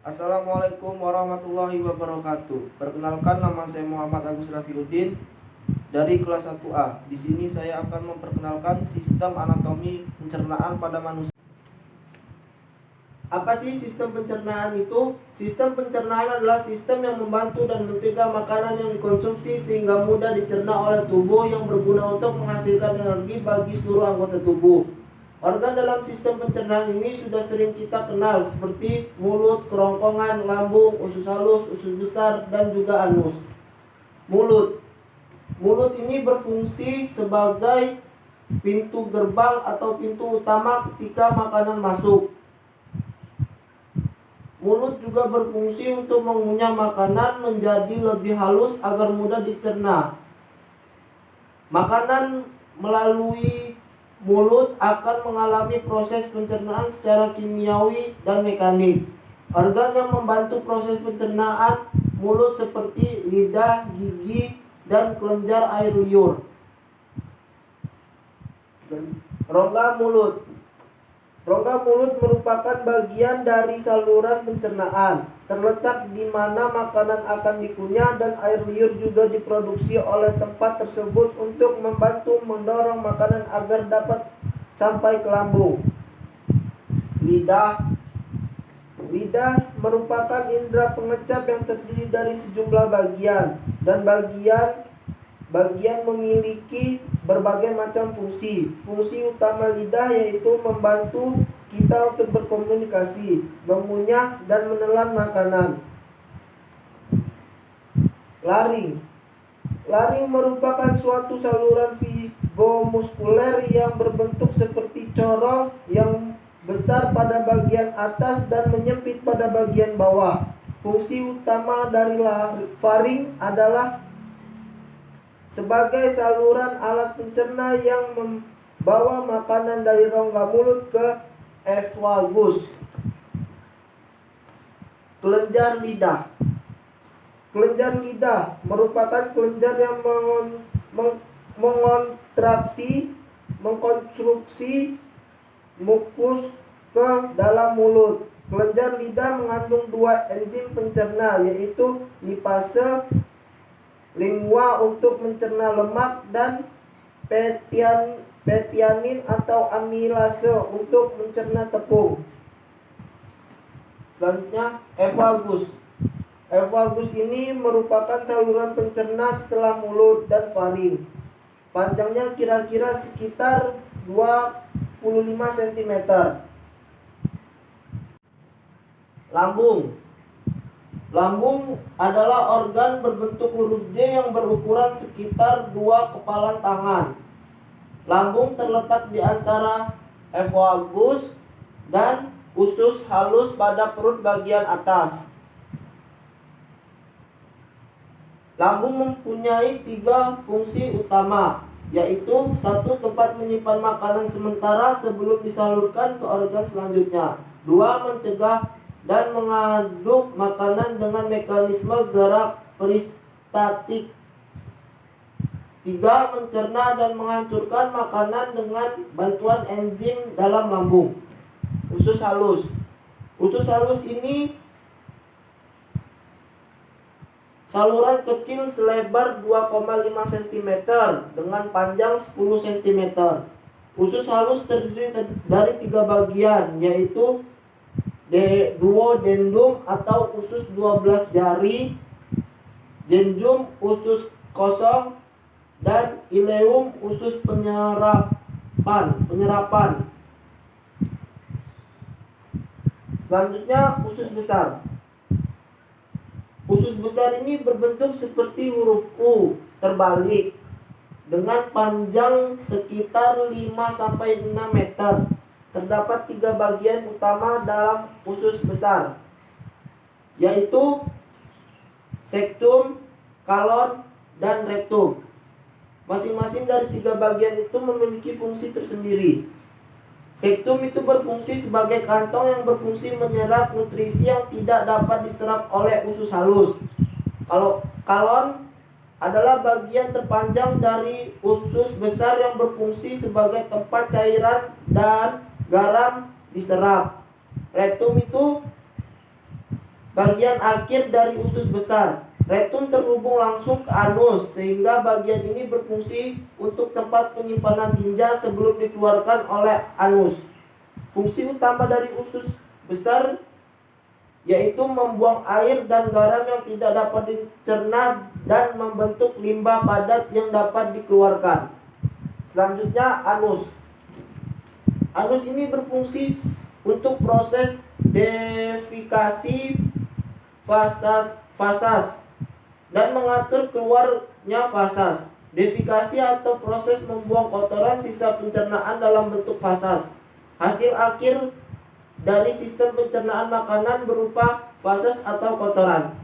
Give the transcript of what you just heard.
Assalamualaikum warahmatullahi wabarakatuh. Perkenalkan, nama saya Muhammad Agus Rafiuddin dari kelas 1A. Di sini saya akan memperkenalkan sistem anatomi pencernaan pada manusia. Apa sih sistem pencernaan itu? Sistem pencernaan adalah sistem yang membantu dan mencegah makanan yang dikonsumsi sehingga mudah dicerna oleh tubuh, yang berguna untuk menghasilkan energi bagi seluruh anggota tubuh. Organ dalam sistem pencernaan ini sudah sering kita kenal, seperti mulut, kerongkongan, lambung, usus halus, usus besar, dan juga anus. Mulut ini berfungsi sebagai pintu gerbang atau pintu utama ketika makanan masuk. Mulut juga berfungsi untuk mengunyah makanan menjadi lebih halus agar mudah dicerna. Makanan melalui mulut akan mengalami proses pencernaan secara kimiawi dan mekanik. Organ yang membantu proses pencernaan mulut seperti lidah, gigi, dan kelenjar air liur. Rongga mulut. Rongga mulut merupakan bagian dari saluran pencernaan. Terletak di mana makanan akan dikunyah, dan air liur juga diproduksi oleh tempat tersebut untuk membantu mendorong makanan agar dapat sampai ke lambung. Lidah merupakan indera pengecap yang terdiri dari sejumlah bagian, dan bagian memiliki berbagai macam fungsi. Fungsi utama lidah yaitu membantu kita untuk berkomunikasi, mengunyah, dan menelan makanan. Laring merupakan suatu saluran vibomuskuler yang berbentuk seperti corong yang besar pada bagian atas dan menyempit pada bagian bawah. Fungsi utama dari faring adalah sebagai saluran alat pencerna yang membawa makanan dari rongga mulut ke esophagus. Kelenjar lidah. Kelenjar lidah merupakan kelenjar yang mengkonstruksi mukus ke dalam mulut. Kelenjar lidah mengandung dua enzim pencerna, yaitu lipase lingua untuk mencerna lemak, dan petianin atau amilase untuk mencerna tepung. Selanjutnya, esophagus. Esophagus ini merupakan saluran pencerna setelah mulut dan faring. Panjangnya kira-kira sekitar 25 cm. Lambung adalah organ berbentuk huruf J yang berukuran sekitar 2 kepalan tangan. Lambung terletak di antara esophagus dan usus halus pada perut bagian atas. Lambung mempunyai 3 fungsi utama, yaitu 1. Tempat menyimpan makanan sementara sebelum disalurkan ke organ selanjutnya. 2. Mencegah dan mengaduk makanan dengan mekanisme gerak peristatik. 3. Mencerna dan menghancurkan makanan dengan bantuan enzim dalam lambung. Usus halus. Usus halus ini saluran kecil selebar 2,5 cm dengan panjang 10 cm. Usus halus terdiri dari 3 bagian, yaitu duodendum atau usus 12 jari, jejunum usus kosong, dan ileum usus penyerapan. Selanjutnya, usus besar. Usus besar ini berbentuk seperti huruf U terbalik dengan panjang sekitar 5-6 meter. Terdapat 3 bagian utama dalam usus besar, yaitu septum, kalon, dan rektum. Masing-masing dari 3 bagian itu memiliki fungsi tersendiri. Septum itu berfungsi sebagai kantong yang berfungsi menyerap nutrisi yang tidak dapat diserap oleh usus halus. Kalau kalon adalah bagian terpanjang dari usus besar yang berfungsi sebagai tempat cairan dan garam diserap. Rektum itu bagian akhir dari usus besar. Rektum terhubung langsung ke anus, sehingga bagian ini berfungsi untuk tempat penyimpanan tinja sebelum dikeluarkan oleh anus. Fungsi utama dari usus besar yaitu membuang air dan garam yang tidak dapat dicerna dan membentuk limbah padat yang dapat dikeluarkan. Selanjutnya, anus. Anus ini berfungsi untuk proses defikasi fasas dan mengatur keluarnya fasas. Defikasi atau proses membuang kotoran sisa pencernaan dalam bentuk fasas. Hasil akhir dari sistem pencernaan makanan berupa fasas atau kotoran.